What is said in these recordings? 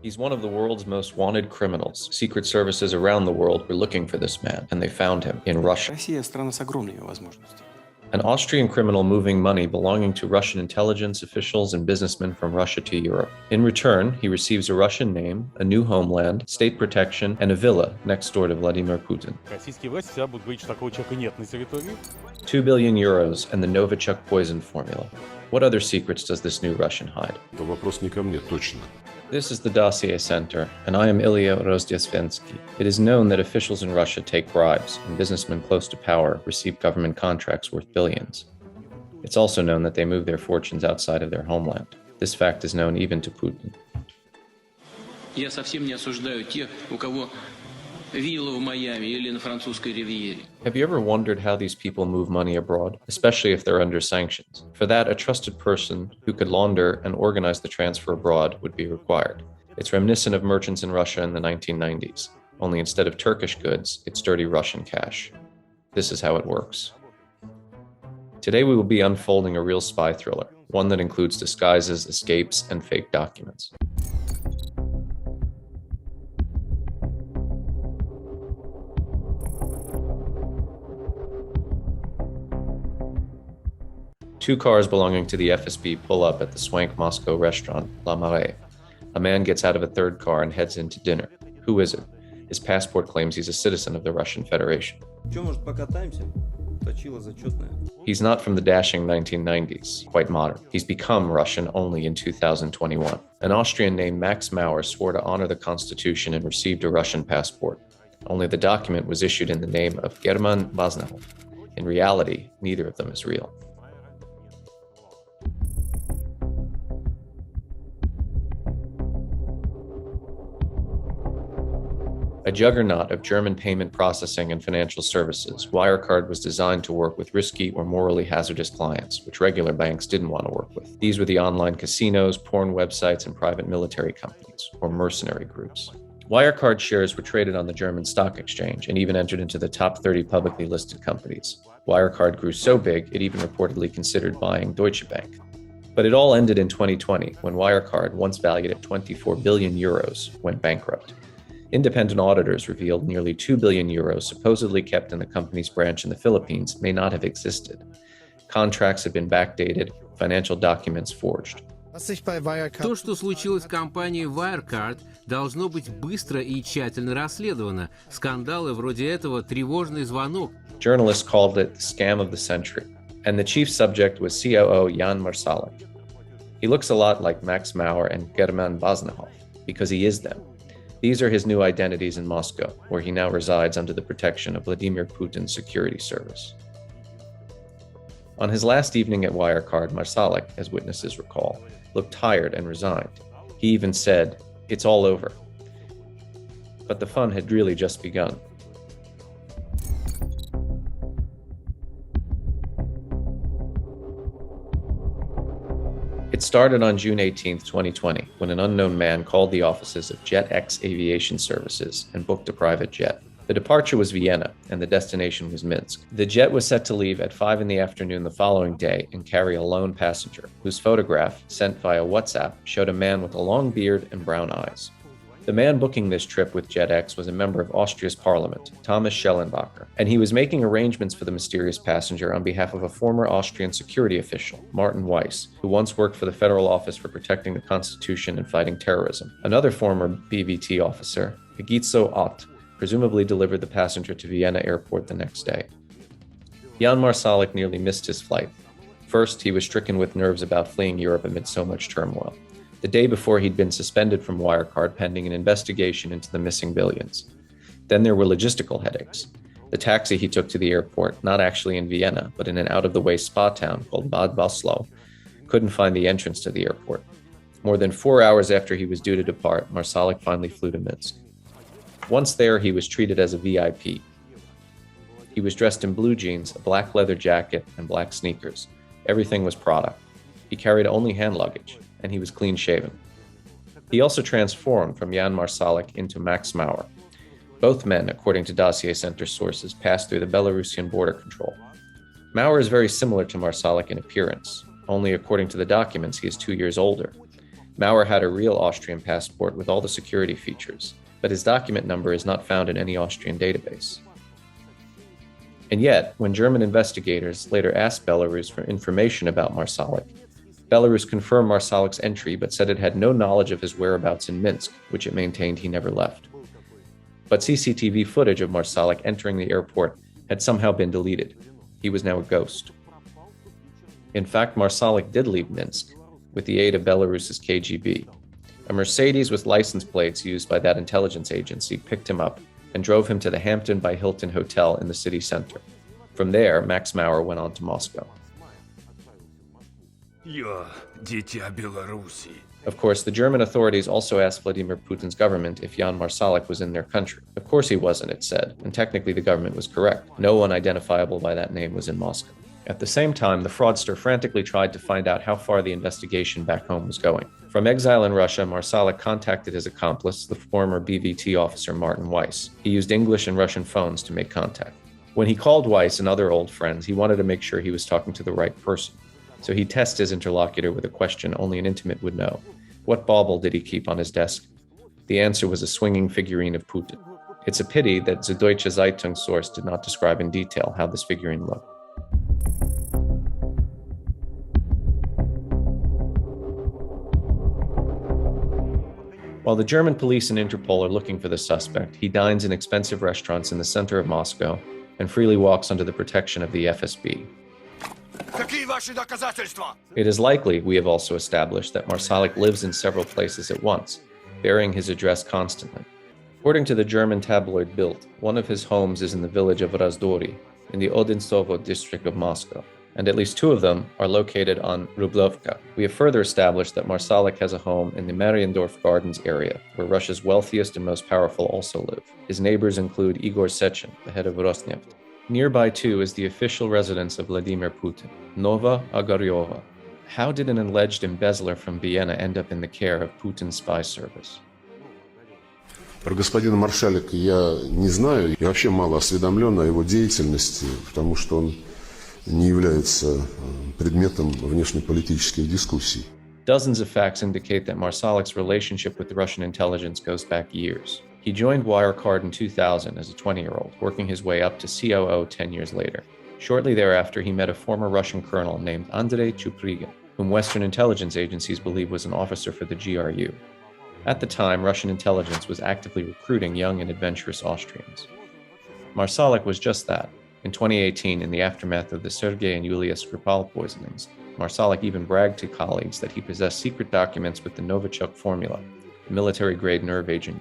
He's one of the world's most wanted criminals. Secret services around the world were looking for this man, and they found him in Russia. Россия страна с огромными возможностями. An Austrian criminal moving money belonging to Russian intelligence officials and businessmen from Russia to Europe. In return, he receives a Russian name, a new homeland, state protection, and a villa next door to Vladimir Putin. Российские власти всегда будут говорить, что такого человека нет на территории. 2 billion euros and the Novichok poison formula. What other secrets does this new Russian hide? Это вопрос не ко мне, точно. This is the Dossier Center, and I am Ilya Rozdyasvensky. It is known that officials in Russia take bribes, and businessmen close to power receive government contracts worth billions. It's also known that they move their fortunes outside of their homeland. This fact is known even to Putin. Я совсем не осуждаю тех, у кого вилла в Майами или на французской ривьере. Have you ever wondered how these people move money abroad, especially if they're under sanctions? For that, a trusted person who could launder and organize the transfer abroad would be required. It's reminiscent of merchants in Russia in the 1990s, only instead of Turkish goods, it's dirty Russian cash. This is how it works. Today we will be unfolding a real spy thriller, one that includes disguises, escapes, and fake documents. Two cars belonging to the FSB pull up at the swank Moscow restaurant La Marée. A man gets out of a third car and heads into dinner. Who is it? His passport claims he's a citizen of the Russian Federation. He's not from the dashing 1990s, quite modern. He's become Russian only in 2021. An Austrian named Max Mauer swore to honor the Constitution and received a Russian passport. Only the document was issued in the name of German Vaznahov. In reality, neither of them is real. A juggernaut of German payment processing and financial services, Wirecard was designed to work with risky or morally hazardous clients, which regular banks didn't want to work with. These were the online casinos, porn websites, and private military companies, or mercenary groups. Wirecard shares were traded on the German stock exchange and even entered into the top 30 publicly listed companies. Wirecard grew so big, it even reportedly considered buying Deutsche Bank. But it all ended in 2020, when Wirecard, once valued at 24 billion euros, went bankrupt. Independent auditors revealed nearly 2 billion euros supposedly kept in the company's branch in the Philippines may not have existed. Contracts had been backdated, financial documents forged. То, что случилось в компании Wirecard, должно быть быстро и тщательно расследовано. Скандалы вроде этого — тревожный звонок. Journalists called it the scam of the century, and the chief subject was COO Jan Marsalek. He looks a lot like Max Mauer and German Vaznahov, because he is them. These are his new identities in Moscow, where he now resides under the protection of Vladimir Putin's security service. On his last evening at Wirecard, Marsalek, as witnesses recall, looked tired and resigned. He even said, "It's all over." But the fun had really just begun. It started on June 18, 2020, when an unknown man called the offices of JetX Aviation Services and booked a private jet. The departure was Vienna, and the destination was Minsk. The jet was set to leave at 5 in the afternoon the following day and carry a lone passenger, whose photograph, sent via WhatsApp, showed a man with a long beard and brown eyes. The man booking this trip with JetX was a member of Austria's parliament, Thomas Schellenbacher, and he was making arrangements for the mysterious passenger on behalf of a former Austrian security official, Martin Weiss, who once worked for the Federal Office for Protecting the Constitution and Fighting Terrorism. Another former BVT officer, Egitzo Ott, presumably delivered the passenger to Vienna airport the next day. Jan Marsalek nearly missed his flight. First, he was stricken with nerves about fleeing Europe amid so much turmoil. The day before, he'd been suspended from Wirecard pending an investigation into the missing billions. Then there were logistical headaches. The taxi he took to the airport, not actually in Vienna, but in an out-of-the-way spa town called Bad Boslau, couldn't find the entrance to the airport. More than 4 hours after he was due to depart, Marsalek finally flew to Minsk. Once there, he was treated as a VIP. He was dressed in blue jeans, a black leather jacket, and black sneakers. Everything was Prada. He carried only hand luggage, and he was clean-shaven. He also transformed from Jan Marsalek into Max Mauer. Both men, according to Dossier Center sources, passed through the Belarusian border control. Mauer is very similar to Marsalek in appearance, only according to the documents he is 2 years older. Maurer had a real Austrian passport with all the security features, but his document number is not found in any Austrian database. And yet, when German investigators later asked Belarus for information about Marsalek, Belarus confirmed Marsalek's entry but said it had no knowledge of his whereabouts in Minsk, which it maintained he never left. But CCTV footage of Marsalek entering the airport had somehow been deleted. He was now a ghost. In fact, Marsalek did leave Minsk, with the aid of Belarus's KGB. A Mercedes with license plates used by that intelligence agency picked him up and drove him to the Hampton by Hilton Hotel in the city center. From there, Max Maurer went on to Moscow. Of course, the German authorities also asked Vladimir Putin's government if Jan Marsalek was in their country. Of course he wasn't, it said, and technically the government was correct. No one identifiable by that name was in Moscow. At the same time, the fraudster frantically tried to find out how far the investigation back home was going. From exile in Russia, Marsalek contacted his accomplice, the former BVT officer Martin Weiss. He used English and Russian phones to make contact. When he called Weiss and other old friends, he wanted to make sure he was talking to the right person. So he tested his interlocutor with a question only an intimate would know. What bauble did he keep on his desk? The answer was a swinging figurine of Putin. It's a pity that Süddeutsche Zeitung source did not describe in detail how this figurine looked. While the German police and Interpol are looking for the suspect, he dines in expensive restaurants in the center of Moscow and freely walks under the protection of the FSB. It is likely, we have also established, that Marsalek lives in several places at once, varying his address constantly. According to the German tabloid Bild, one of his homes is in the village of Razdory, in the Odinsovo district of Moscow, and at least two of them are located on Rublovka. We have further established that Marsalek has a home in the Mariendorf Gardens area, where Russia's wealthiest and most powerful also live. His neighbors include Igor Sechin, the head of Rosneft. Nearby, too, is the official residence of Vladimir Putin, Nova Ogaryova. How did an alleged embezzler from Vienna end up in the care of Putin's spy service? Про господина Маршалека я не знаю. Я вообще мало осведомлен о его деятельности, потому что он не является предметом внешнеполитических дискуссий. Dozens of facts indicate that Marsalek's relationship with the Russian intelligence goes back years. He joined Wirecard in 2000 as a 20-year-old, working his way up to COO 10 years later. Shortly thereafter, he met a former Russian colonel named Andrei Chuprigin, whom Western intelligence agencies believe was an officer for the GRU. At the time, Russian intelligence was actively recruiting young and adventurous Austrians. Marsalek was just that. In 2018, in the aftermath of the Sergei and Yulia Skripal poisonings, Marsalek even bragged to colleagues that he possessed secret documents with the Novichok formula, a military-grade nerve agent.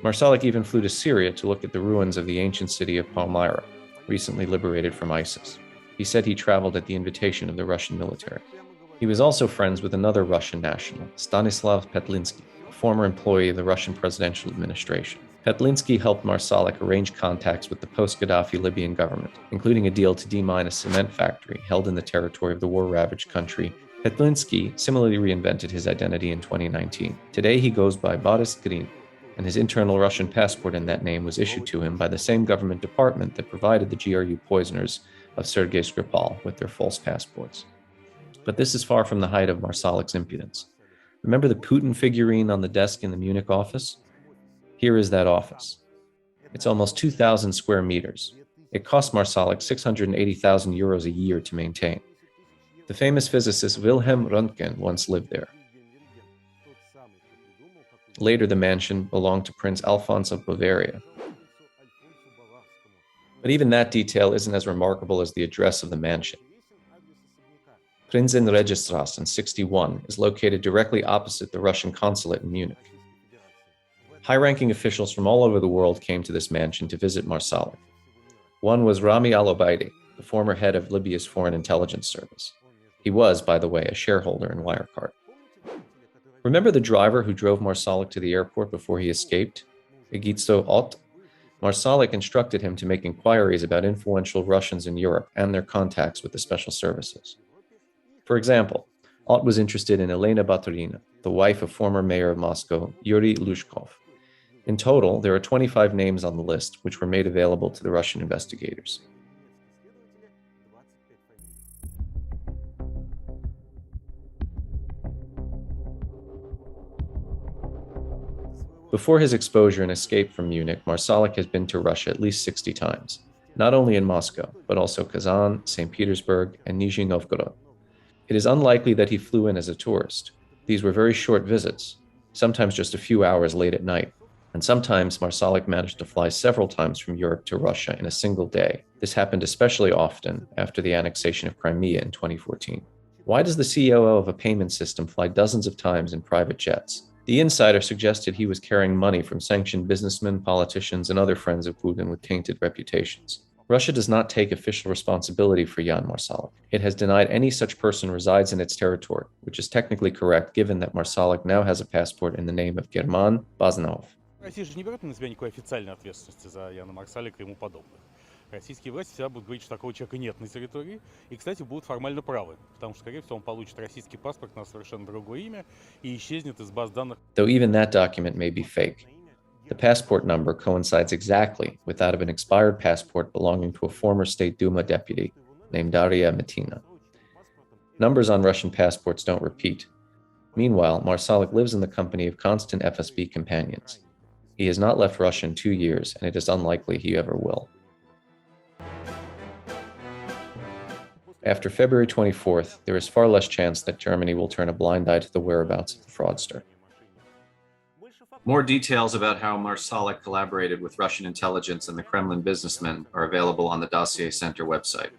Marsalek even flew to Syria to look at the ruins of the ancient city of Palmyra, recently liberated from ISIS. He said he traveled at the invitation of the Russian military. He was also friends with another Russian national, Stanislav Petlinsky, a former employee of the Russian presidential administration. Petlinsky helped Marsalek arrange contacts with the post-Gaddafi Libyan government, including a deal to demine a cement factory held in the territory of the war-ravaged country. Petlinsky similarly reinvented his identity in 2019. Today he goes by Boris Green, and his internal Russian passport in that name was issued to him by the same government department that provided the GRU poisoners of Sergei Skripal with their false passports. But this is far from the height of Marsalek's impudence. Remember the Putin figurine on the desk in the Munich office? Here is that office. It's almost 2,000 square meters. It cost Marsalek 680,000 euros a year to maintain. The famous physicist Wilhelm Röntgen once lived there. Later, the mansion belonged to Prince Alphonse of Bavaria. But even that detail isn't as remarkable as the address of the mansion. Prinzenregistrasse 61 is located directly opposite the Russian consulate in Munich. High-ranking officials from all over the world came to this mansion to visit Marsalek. One was Rami Alobaidi, the former head of Libya's foreign intelligence service. He was, by the way, a shareholder in Wirecard. Remember the driver who drove Marsalek to the airport before he escaped? Egisto Ott? Marsalek instructed him to make inquiries about influential Russians in Europe and their contacts with the special services. For example, Ott was interested in Elena Baturina, the wife of former mayor of Moscow, Yuri Lushkov. In total, there are 25 names on the list, which were made available to the Russian investigators. Before his exposure and escape from Munich, Marsalek has been to Russia at least 60 times, not only in Moscow, but also Kazan, St. Petersburg, and Nizhny Novgorod. It is unlikely that he flew in as a tourist. These were very short visits, sometimes just a few hours late at night, and sometimes Marsalek managed to fly several times from Europe to Russia in a single day. This happened especially often after the annexation of Crimea in 2014. Why does the COO of a payment system fly dozens of times in private jets? The insider suggested he was carrying money from sanctioned businessmen, politicians, and other friends of Putin with tainted reputations. Russia does not take official responsibility for Jan Marsalek. It has denied any such person resides in its territory, which is technically correct given that Marsalek now has a passport in the name of German Baznov. Россия же не берет на себя никакой официальной ответственности за Яна Марсалека и ему подобных. Российские власти всегда будут говорить, что такого человека нет на территории, и, кстати, будут формально правы, потому что, скорее всего, он получит российский паспорт на совершенно другое имя и исчезнет из баз данных. Though even that document may be fake. The passport number coincides exactly with that of an expired passport belonging to a former State Duma deputy named Daria Mitina. Numbers on Russian passports don't repeat. Meanwhile, Marsalek lives in the company of constant FSB companions. He has not left Russia in 2 years, and it is unlikely he ever will. After February 24th, there is far less chance that Germany will turn a blind eye to the whereabouts of the fraudster. More details about how Marsalek collaborated with Russian intelligence and the Kremlin businessmen are available on the Dossier Center website.